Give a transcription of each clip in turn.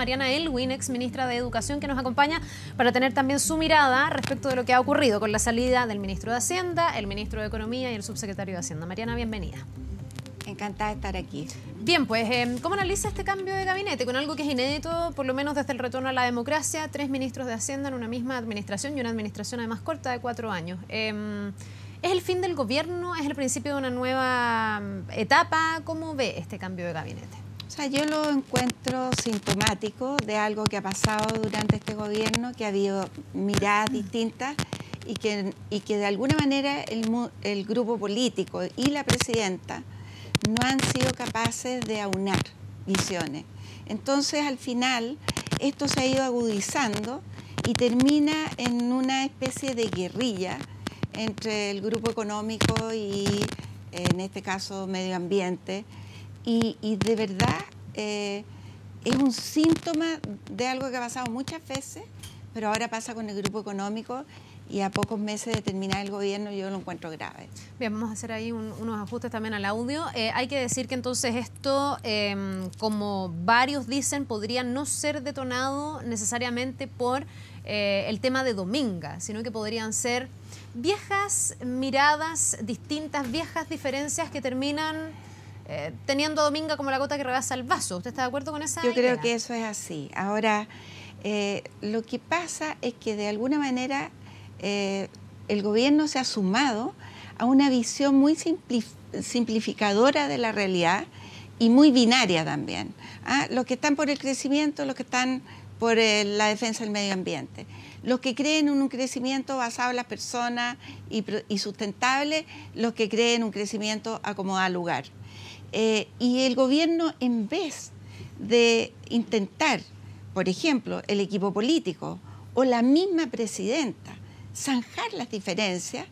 Mariana Elwin, ex ministra de Educación, que nos acompaña para tener también su mirada respecto de lo que ha ocurrido con la salida del ministro de Hacienda, el ministro de Economía y el subsecretario de Hacienda. Mariana, bienvenida. Encantada de estar aquí. Bien, pues, ¿cómo analiza este cambio de gabinete? Con algo que es inédito, por lo menos desde el retorno a la democracia, 3 ministros de Hacienda en una misma administración y una administración además corta de 4 años. ¿Es el fin del gobierno? ¿Es el principio de una nueva etapa? ¿Cómo ve este cambio de gabinete? O sea, yo lo encuentro sintomático de algo que ha pasado durante este gobierno, que ha habido miradas distintas y que de alguna manera el grupo político y la presidenta no han sido capaces de aunar visiones. Entonces, al final, esto se ha ido agudizando y termina en una especie de guerrilla entre el grupo económico y, en este caso, medio ambiente. Y de verdad es un síntoma de algo que ha pasado muchas veces, pero ahora pasa con el grupo económico y a pocos meses de terminar el gobierno yo lo encuentro grave. Bien, vamos a hacer ahí unos ajustes también al audio. Hay que decir que entonces esto, como varios dicen, podría no ser detonado necesariamente por el tema de Dominga, sino que podrían ser viejas miradas distintas, viejas diferencias que terminan teniendo a Dominga como la gota que rebasa el vaso. ¿Usted está de acuerdo con esa idea? Yo creo que eso es así. Ahora, lo que pasa es que de alguna manera el gobierno se ha sumado a una visión muy simplificadora de la realidad y muy binaria también. Los que están por el crecimiento, los que están por la defensa del medio ambiente. Los que creen en un crecimiento basado en las personas y sustentable, los que creen en un crecimiento a como da lugar. Y el gobierno, en vez de intentar, por ejemplo, el equipo político o la misma presidenta, zanjar las diferencias,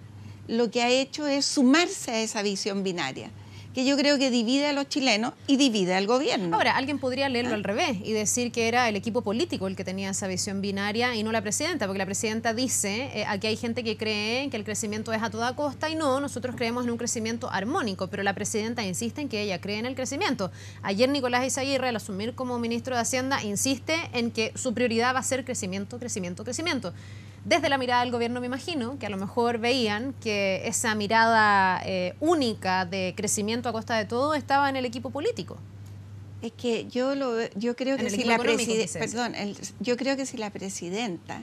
lo que ha hecho es sumarse a esa visión binaria, que yo creo que divide a los chilenos y divide al gobierno. Ahora, alguien podría leerlo al revés y decir que era el equipo político el que tenía esa visión binaria y no la presidenta, porque la presidenta dice, aquí hay gente que cree que el crecimiento es a toda costa y no, nosotros creemos en un crecimiento armónico, pero la presidenta insiste en que ella cree en el crecimiento. Ayer Nicolás Izaguirre, al asumir como ministro de Hacienda, insiste en que su prioridad va a ser crecimiento, crecimiento, crecimiento. Desde la mirada del gobierno me imagino que a lo mejor veían que esa mirada única de crecimiento a costa de todo estaba en el equipo político. Es que yo creo que yo creo que si la presidenta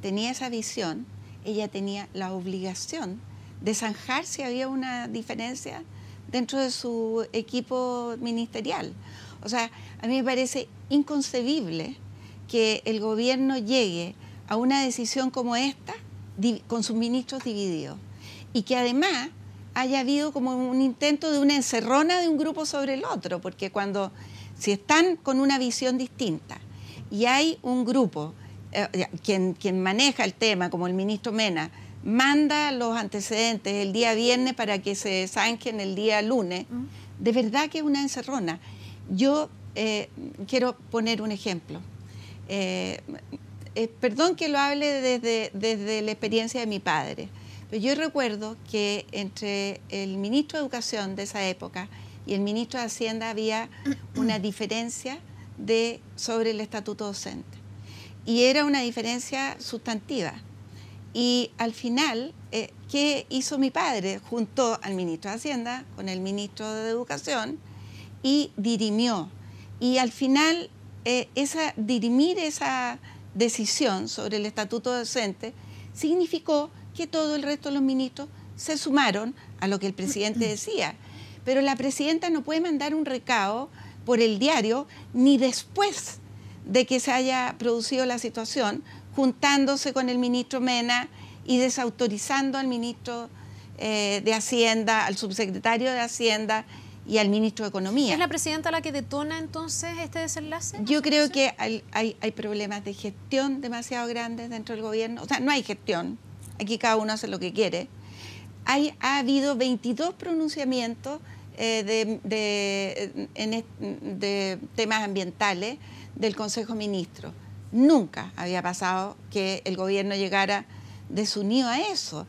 tenía esa visión, ella tenía la obligación de zanjar si había una diferencia dentro de su equipo ministerial. O sea, a mí me parece inconcebible que el gobierno llegue a una decisión como esta con sus ministros divididos y que además haya habido como un intento de una encerrona de un grupo sobre el otro, porque si están con una visión distinta y hay un grupo, quien maneja el tema, como el ministro Mena, manda los antecedentes el día viernes para que se zanjen el día lunes, de verdad que es una encerrona. Yo quiero poner un ejemplo. Perdón que lo hable desde la experiencia de mi padre, pero yo recuerdo que entre el ministro de Educación de esa época y el ministro de Hacienda había una diferencia sobre el estatuto docente. Y era una diferencia sustantiva. Y al final, ¿qué hizo mi padre? Juntó al ministro de Hacienda con el ministro de Educación y dirimió. Y al final, dirimir esa decisión sobre el estatuto docente significó que todo el resto de los ministros se sumaron a lo que el presidente decía. Pero la presidenta no puede mandar un recado por el diario ni después de que se haya producido la situación, juntándose con el ministro Mena y desautorizando al ministro de Hacienda, al subsecretario de Hacienda y al ministro de Economía. ¿Es la presidenta la que detona entonces este desenlace? Yo creo que hay problemas de gestión demasiado grandes dentro del gobierno. O sea, no hay gestión. Aquí cada uno hace lo que quiere. Ha habido 22 pronunciamientos de temas ambientales del Consejo de Ministros. Nunca había pasado que el gobierno llegara desunido a eso.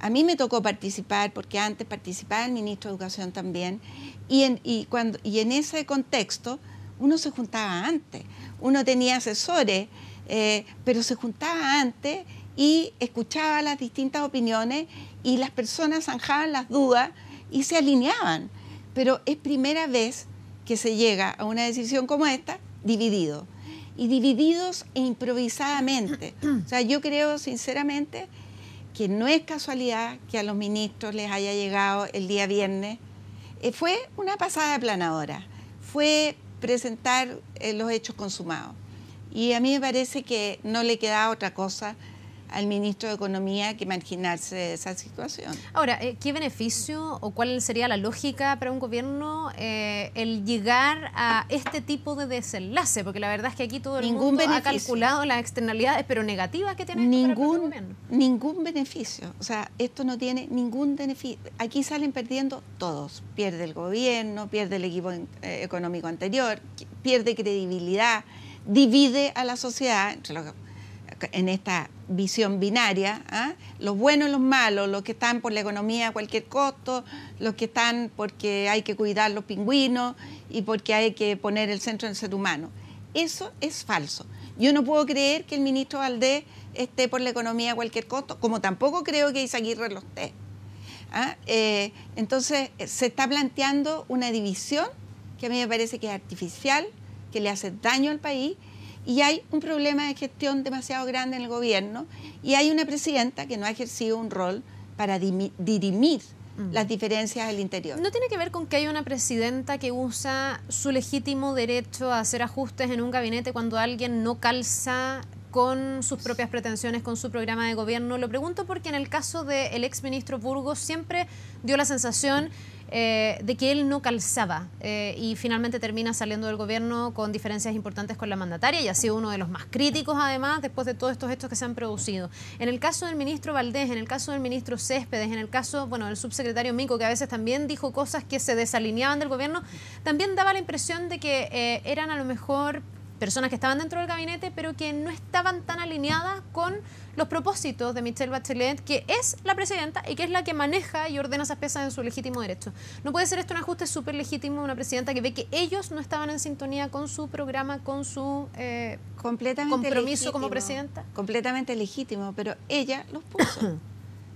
A mí me tocó participar, porque antes participaba el ministro de Educación también, y en ese contexto uno se juntaba antes, uno tenía asesores, pero se juntaba antes y escuchaba las distintas opiniones y las personas zanjaban las dudas y se alineaban. Pero es primera vez que se llega a una decisión como esta dividido. Y divididos e improvisadamente. O sea, yo creo sinceramente que no es casualidad que a los ministros les haya llegado el día viernes. Fue una pasada aplanadora, fue presentar los hechos consumados. Y a mí me parece que no le queda otra cosa al ministro de Economía que marginarse de esa situación. Ahora, ¿qué beneficio o cuál sería la lógica para un gobierno el llegar a este tipo de desenlace? Porque la verdad es que aquí todo el mundo ha calculado las externalidades, pero negativas que tiene esto para el propio gobierno. Ningún beneficio. O sea, esto no tiene ningún beneficio. Aquí salen perdiendo todos. Pierde el gobierno, pierde el equipo económico anterior, pierde credibilidad, divide a la sociedad en esta visión binaria, los buenos y los malos, los que están por la economía a cualquier costo, los que están porque hay que cuidar los pingüinos y porque hay que poner el centro en el ser humano. Eso es falso. Yo no puedo creer que el ministro Valdés esté por la economía a cualquier costo, como tampoco creo que Izaguirre lo esté. Entonces se está planteando una división que a mí me parece que es artificial, que le hace daño al país. Y hay un problema de gestión demasiado grande en el gobierno y hay una presidenta que no ha ejercido un rol para dirimir las diferencias del interior. ¿No tiene que ver con que hay una presidenta que usa su legítimo derecho a hacer ajustes en un gabinete cuando alguien no calza con sus propias pretensiones, con su programa de gobierno? Lo pregunto porque en el caso del exministro Burgos siempre dio la sensación de que él no calzaba y finalmente termina saliendo del gobierno con diferencias importantes con la mandataria y ha sido uno de los más críticos además después de todos estos hechos que se han producido. En el caso del ministro Valdés, en el caso del ministro Céspedes, en el caso del subsecretario Mico, que a veces también dijo cosas que se desalineaban del gobierno, también daba la impresión de que eran a lo mejor personas que estaban dentro del gabinete, pero que no estaban tan alineadas con los propósitos de Michelle Bachelet, que es la presidenta y que es la que maneja y ordena esas piezas en su legítimo derecho. ¿No puede ser esto un ajuste súper legítimo de una presidenta que ve que ellos no estaban en sintonía con su programa, con su compromiso legítimo, como presidenta? Completamente legítimo, pero ella los puso.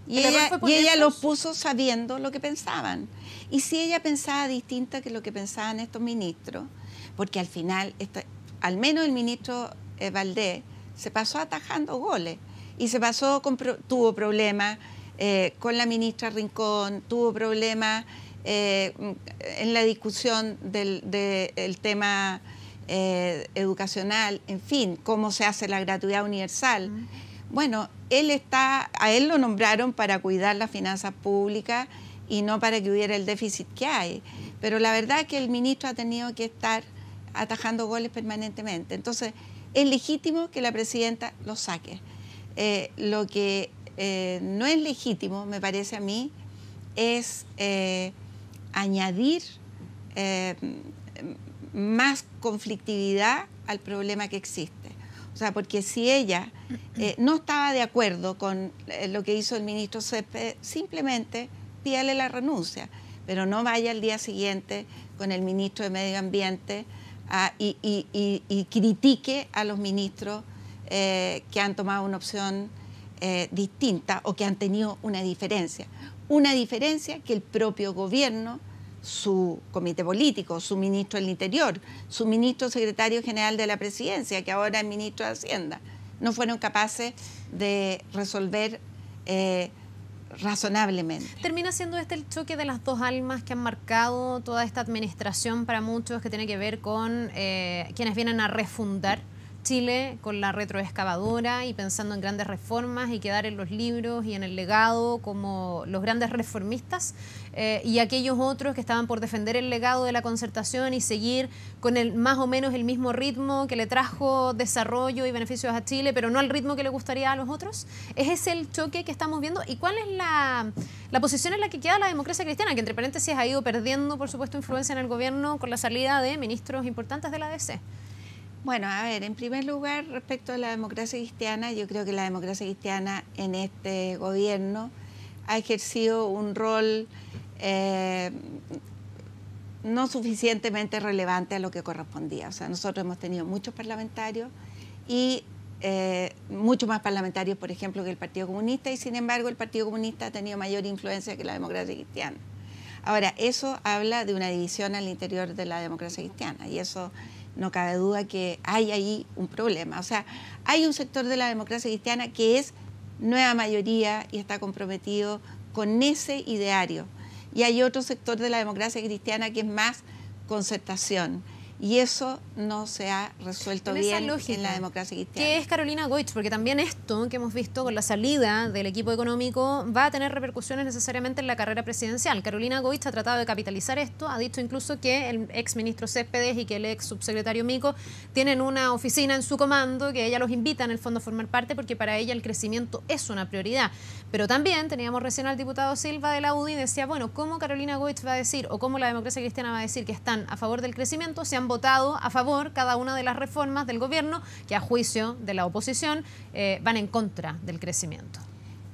Y ella los puso sabiendo lo que pensaban. Y si ella pensaba distinta que lo que pensaban estos ministros, porque al final, al menos el ministro Valdés se pasó atajando goles y se pasó tuvo problemas con la ministra Rincón, tuvo problemas en la discusión del tema educacional, en fin, cómo se hace la gratuidad universal. Bueno, a él lo nombraron para cuidar las finanzas públicas y no para que hubiera el déficit que hay. Pero la verdad es que el ministro ha tenido que estar atajando goles permanentemente. Entonces, es legítimo que la presidenta lo saque. Lo que no es legítimo, me parece a mí, es añadir más conflictividad al problema que existe. O sea, porque si ella no estaba de acuerdo con lo que hizo el ministro Céspedes, simplemente pídale la renuncia, pero no vaya al día siguiente con el ministro de Medio Ambiente y critique a los ministros que han tomado una opción distinta o que han tenido una diferencia que el propio gobierno, su comité político, su ministro del Interior, su ministro secretario general de la Presidencia, que ahora es ministro de Hacienda, no fueron capaces de resolver razonablemente. ¿Termina siendo este el choque de las dos almas que han marcado toda esta administración para muchos, que tiene que ver con quienes vienen a refundar Chile con la retroexcavadora y pensando en grandes reformas y quedar en los libros y en el legado como los grandes reformistas, y aquellos otros que estaban por defender el legado de la concertación y seguir con más o menos el mismo ritmo que le trajo desarrollo y beneficios a Chile, pero no al ritmo que le gustaría a los otros? ¿Es ese el choque que estamos viendo? ¿Y cuál es la posición en la que queda la democracia cristiana, que entre paréntesis ha ido perdiendo, por supuesto, influencia en el gobierno con la salida de ministros importantes de la ADC? Bueno, a ver, en primer lugar, respecto a la democracia cristiana, yo creo que la democracia cristiana en este gobierno ha ejercido un rol no suficientemente relevante a lo que correspondía. O sea, nosotros hemos tenido muchos parlamentarios y muchos más parlamentarios, por ejemplo, que el Partido Comunista, y sin embargo el Partido Comunista ha tenido mayor influencia que la democracia cristiana. Ahora, eso habla de una división al interior de la democracia cristiana, y eso no cabe duda que hay ahí un problema. O sea, hay un sector de la democracia cristiana que es nueva mayoría y está comprometido con ese ideario, y hay otro sector de la democracia cristiana que es más concertación. Y eso no se ha resuelto bien en la democracia cristiana. ¿Qué es Carolina Goich? Porque también esto que hemos visto con la salida del equipo económico va a tener repercusiones necesariamente en la carrera presidencial. Carolina Goich ha tratado de capitalizar esto, ha dicho incluso que el ex ministro Céspedes y que el ex subsecretario Mico tienen una oficina en su comando, que ella los invita en el fondo a formar parte porque para ella el crecimiento es una prioridad. Pero también teníamos recién al diputado Silva de la UDI y decía, bueno, ¿cómo Carolina Goich va a decir o cómo la democracia cristiana va a decir que están a favor del crecimiento si han votado a favor cada una de las reformas del gobierno que a juicio de la oposición van en contra del crecimiento?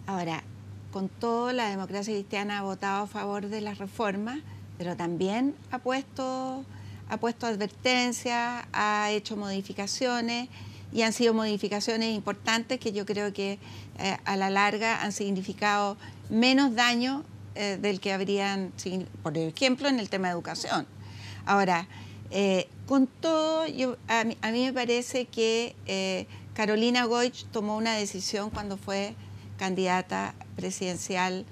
Ahora, con todo, la democracia cristiana ha votado a favor de las reformas, pero también ha puesto advertencias, ha hecho modificaciones, y han sido modificaciones importantes que yo creo que a la larga han significado menos daño del que habrían, por ejemplo, en el tema de educación. Ahora, con todo, a mí me parece que Carolina Goich tomó una decisión cuando fue candidata presidencial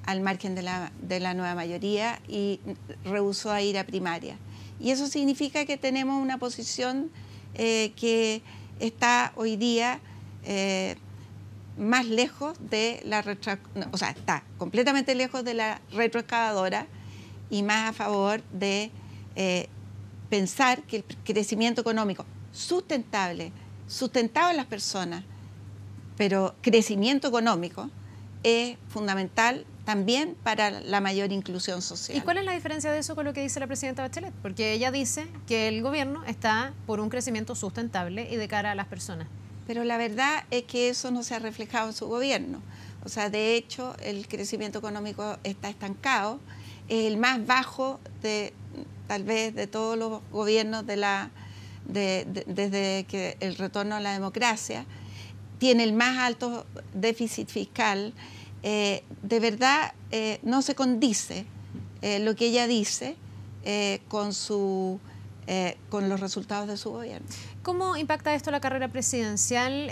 al margen de la nueva mayoría y rehusó a ir a primaria. Y eso significa que tenemos una posición que está hoy día más lejos de o sea, está completamente lejos de la retroexcavadora y más a favor de pensar que el crecimiento económico sustentable, sustentado en las personas, pero crecimiento económico es fundamental también para la mayor inclusión social. ¿Y cuál es la diferencia de eso con lo que dice la presidenta Bachelet? Porque ella dice que el gobierno está por un crecimiento sustentable y de cara a las personas. Pero la verdad es que eso no se ha reflejado en su gobierno. O sea, de hecho, el crecimiento económico está estancado, es el más bajo tal vez de todos los gobiernos desde que el retorno a la democracia, tiene el más alto déficit fiscal. De verdad no se condice lo que ella dice con los resultados de su gobierno. ¿Cómo impacta esto la carrera presidencial?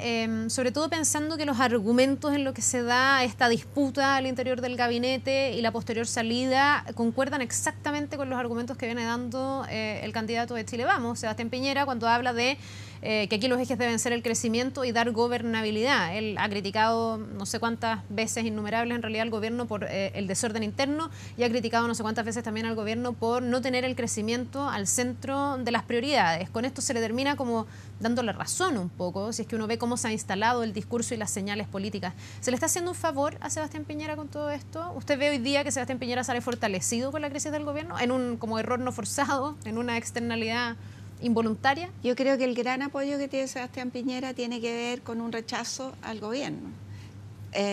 Sobre todo pensando que los argumentos en lo que se da esta disputa al interior del gabinete y la posterior salida concuerdan exactamente con los argumentos que viene dando el candidato de Chile Vamos, Sebastián Piñera, cuando habla de que aquí los ejes deben ser el crecimiento y dar gobernabilidad. Él ha criticado no sé cuántas veces, innumerables en realidad, al gobierno por el desorden interno, y ha criticado no sé cuántas veces también al gobierno por no tener el crecimiento al centro de las prioridades. Con esto se le termina como dándole razón un poco, si es que uno ve cómo se ha instalado el discurso y las señales políticas. ¿Se le está haciendo un favor a Sebastián Piñera con todo esto? ¿Usted ve hoy día que Sebastián Piñera sale fortalecido con la crisis del gobierno, en un como error no forzado, en una externalidad involuntaria? Yo creo que el gran apoyo que tiene Sebastián Piñera tiene que ver con un rechazo al gobierno.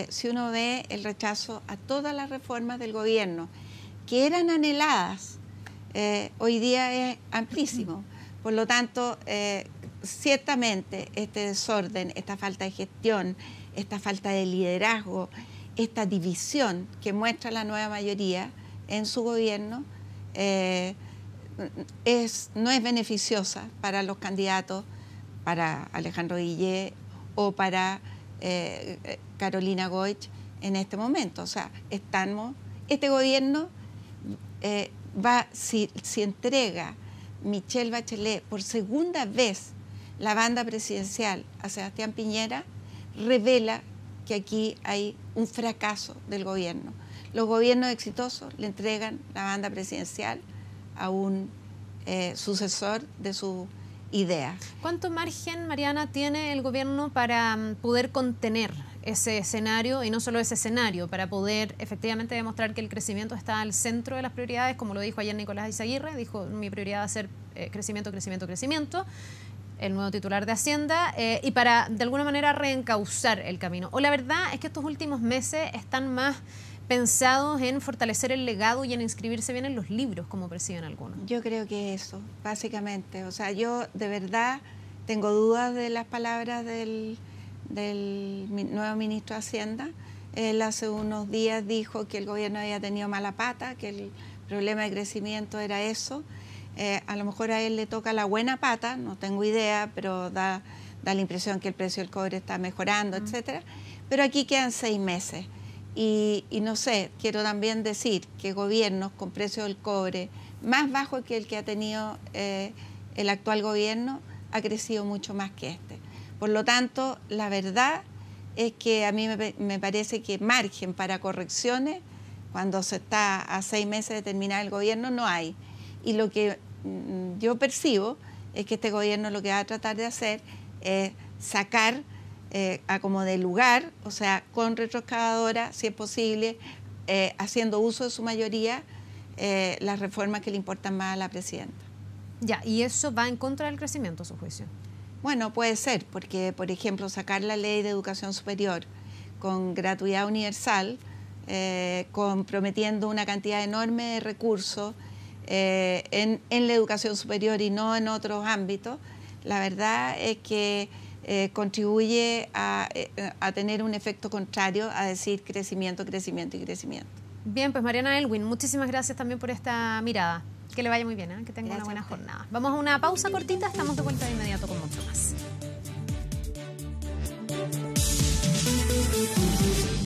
Si uno ve el rechazo a todas las reformas del gobierno que eran anheladas, hoy día es amplísimo. Por lo tanto, ciertamente este desorden, esta falta de gestión, esta falta de liderazgo, esta división que muestra la nueva mayoría en su gobierno, no es beneficiosa para los candidatos, para Alejandro Guillé o para Carolina Goich en este momento. O sea, este gobierno si entrega Michelle Bachelet por segunda vez la banda presidencial a Sebastián Piñera, revela que aquí hay un fracaso del gobierno. Los gobiernos exitosos le entregan la banda presidencial a un sucesor de su idea. ¿Cuánto margen, Mariana, tiene el gobierno para poder contener ese escenario, y no solo ese escenario, para poder efectivamente demostrar que el crecimiento está al centro de las prioridades, como lo dijo ayer Nicolás Izaguirre? Dijo, mi prioridad va a ser crecimiento, crecimiento, crecimiento, el nuevo titular de Hacienda, y para de alguna manera reencauzar el camino. O la verdad es que estos últimos meses están más pensados en fortalecer el legado y en inscribirse bien en los libros, como perciben algunos. Yo creo que eso, básicamente. O sea, yo de verdad tengo dudas de las palabras del nuevo ministro de Hacienda. Él hace unos días dijo que el gobierno había tenido mala pata, que el problema de crecimiento era eso. A lo mejor a él le toca la buena pata, no tengo idea, pero da la impresión que el precio del cobre está mejorando, etcétera. Pero aquí quedan 6 meses. Y no sé, quiero también decir que gobiernos con precio del cobre más bajo que el que ha tenido el actual gobierno ha crecido mucho más que este. Por lo tanto, la verdad es que a mí me parece que margen para correcciones, cuando se está a 6 meses de terminar el gobierno, no hay. Y lo que yo percibo es que este gobierno lo que va a tratar de hacer es sacar a como de lugar, o sea, con retroexcavadora, si es posible, haciendo uso de su mayoría, las reformas que le importan más a la presidenta. Ya, ¿y eso va en contra del crecimiento, a su juicio? Bueno, puede ser, porque, por ejemplo, sacar la ley de educación superior con gratuidad universal, comprometiendo una cantidad enorme de recursos en la educación superior y no en otros ámbitos, la verdad es que contribuye a tener un efecto contrario, a decir crecimiento, crecimiento y crecimiento. Bien, pues Mariana Elwin, muchísimas gracias también por esta mirada. Que le vaya muy bien, que tenga una buena jornada. Vamos a una pausa cortita, estamos de vuelta de inmediato con mucho más.